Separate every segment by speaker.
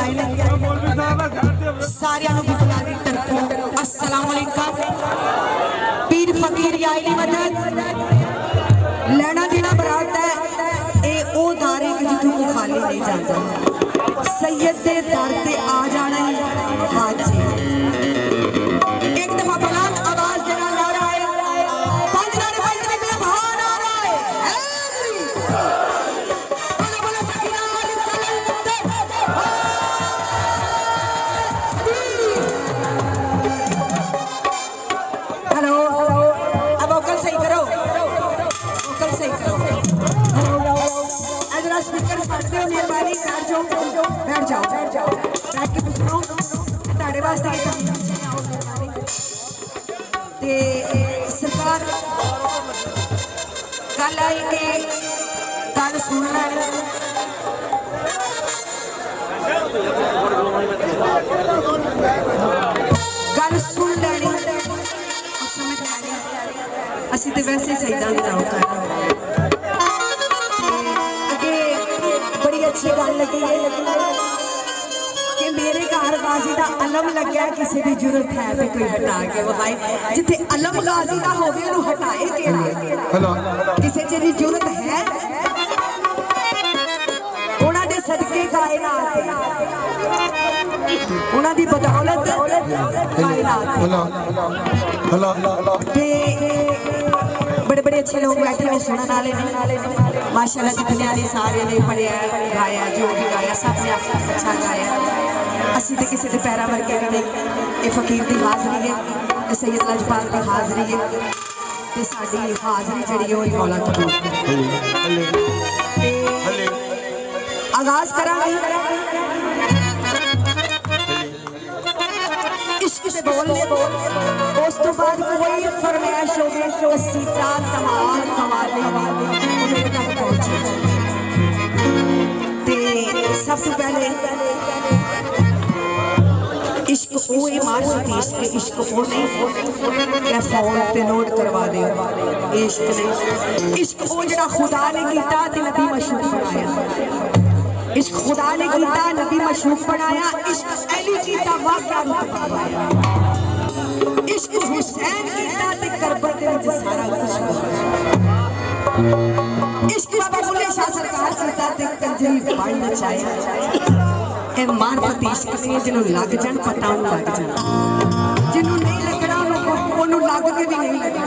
Speaker 1: आए ने सारियां नूं बुला दी तरफों अस्सलाम वालेकुम। पीर फकीर या अली मदद लेना देना बरात है ए ओ दारे के जिथों को खाली नहीं जाता। सैयद से दर ते आ जाना ही हाजी। एक दफा बुलंद आवाज देना नारा है पंज नारे पंज निकले भान आ रहा है बोलो बोलो सकीना हेलो अब वोकल सही करो वोकल सही करो। जरा स्पीकर पढ़ते हो मेहरबानी बैठ जाओ बैठ जाओ बैठ जाओ बैठ के सुनो ताड़े वास्ते ते सरकार गल आई कि गल सुन लैनी गल सुन लैनी समझ लैनी असी तो वैसे सईदा दी राह कर अगे बड़ी अच्छी गल लगी है कि मेरे घर गाजी का अलम लग्या किसी की जरूरत है तो कोई हटा के वहाई जिथे अलम गाजी का हो हटाए के किसी चीज की जरूरत है उन्होंने सदके कायनात उन्होंने बदौलत कायनात बड़े बड़े अच्छे लोग बैठे ने सुनने वाले ने माशाल्लाह जितने ने सारे ने पढ़िया गाया जो भी गाया सबने अच्छा गाया। असी तो किसी के पैरा वर्गे भी नहीं ये फकीर की हाजरी है ये सैयद लजपाल की हाजरी है तो साड़ी हाजरी जी मौला कबूल आगाज करांगे इश्क से बोलने उस तो बाद कोई फरमाइश होगी कसीदा तमाम कवाले मेरे तक पहुंचे ते सबसे पहले इश्क वो मार्फत इश्क इश्क वो नहीं क्या फोन पे नोट करवा दे इश्क नहीं इश्क वो जरा खुदा ने कीता ते नबी मशहूर बनाया इश्क खुदा ने कीता नबी मशहूर बनाया इश्क अली कीता वाक़या रुतबा इश्क हुसैन कीता ते करबल दे विच सारा कुछ इश्क बाबा बुल्ले शाह सरकार कीता ते कंजरी बन नचाया ए मार्फत इश्क ने जिन्हों लग जान पता उन्होंने लग जान जिन्हों नहीं लगना उन्होंने लग के भी नहीं लगना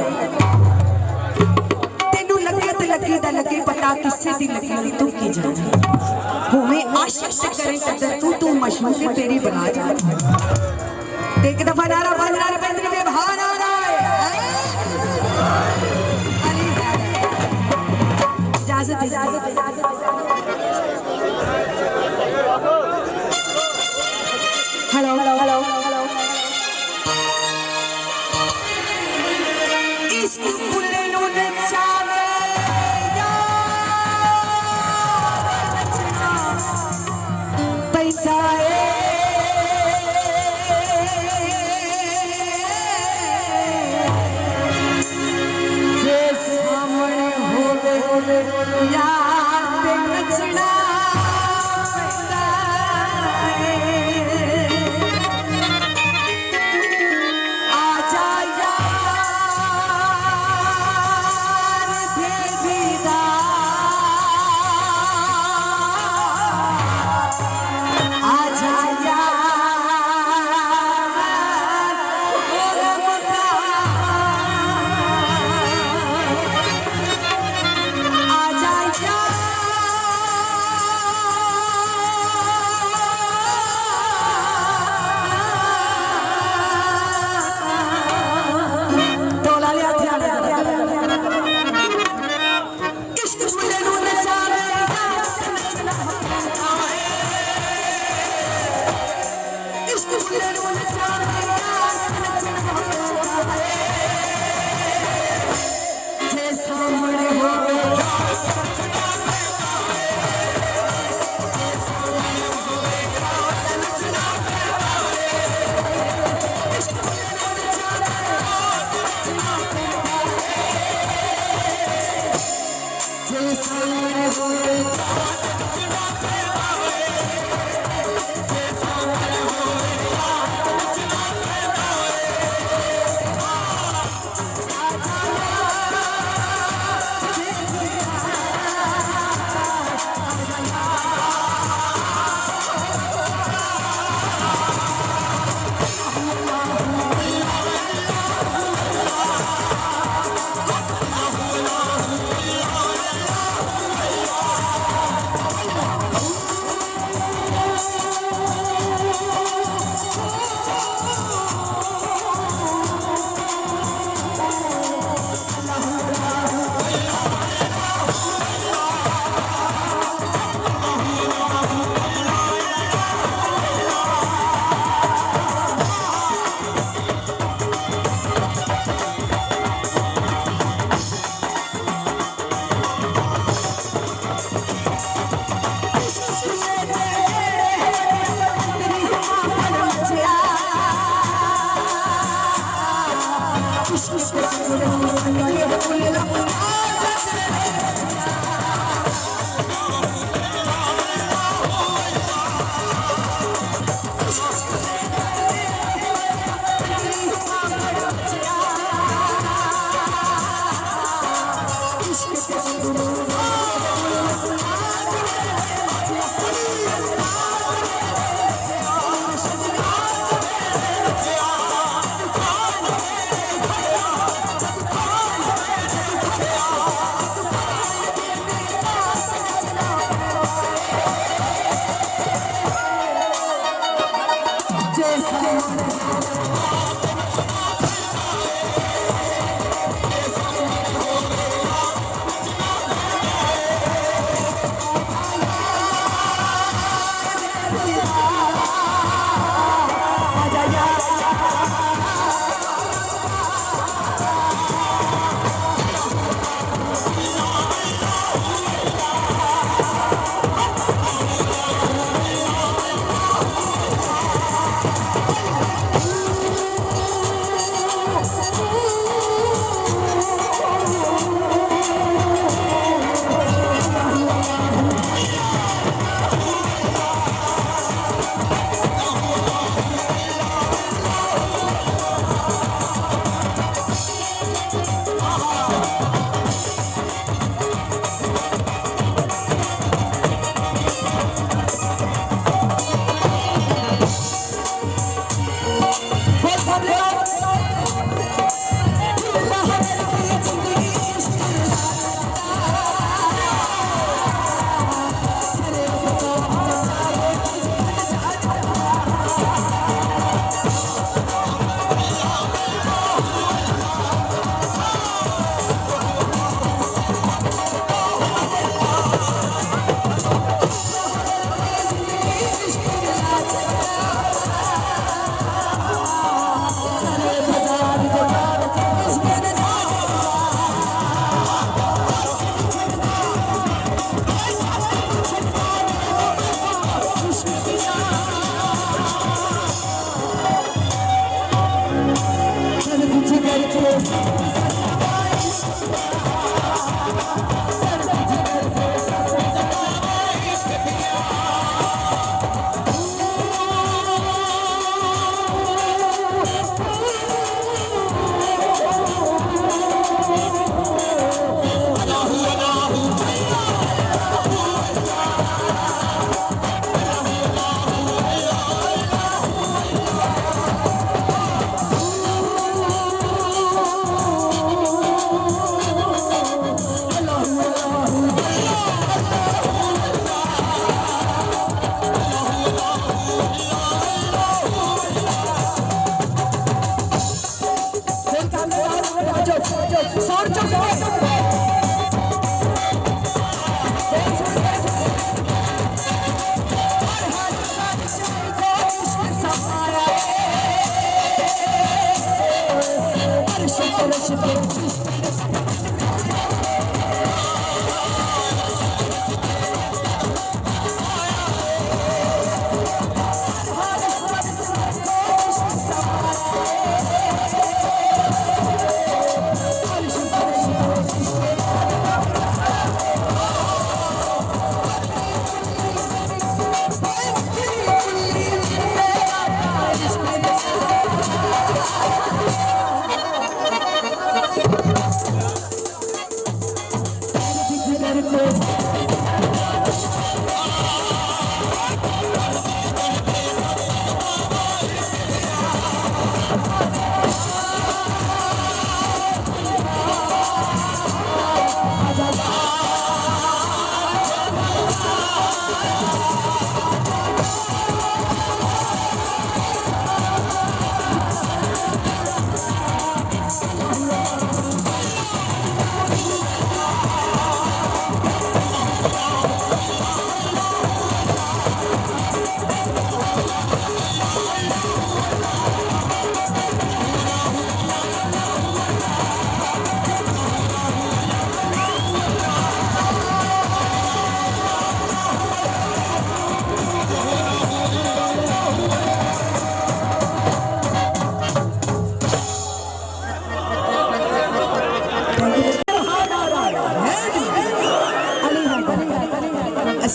Speaker 1: तेनू लगे तो लगी दा लगे पता किसे दी लगी तू की जाने होवे आशिक से करे कदर तू मशहूर है तेरी बना जा एक दफा नारा बंद नारे बंद में भान आ रहा है इजाजत हेलो हेलो हेलो इश्क बुले नु नचावे पैसा जे सामने होवे याद नचना आज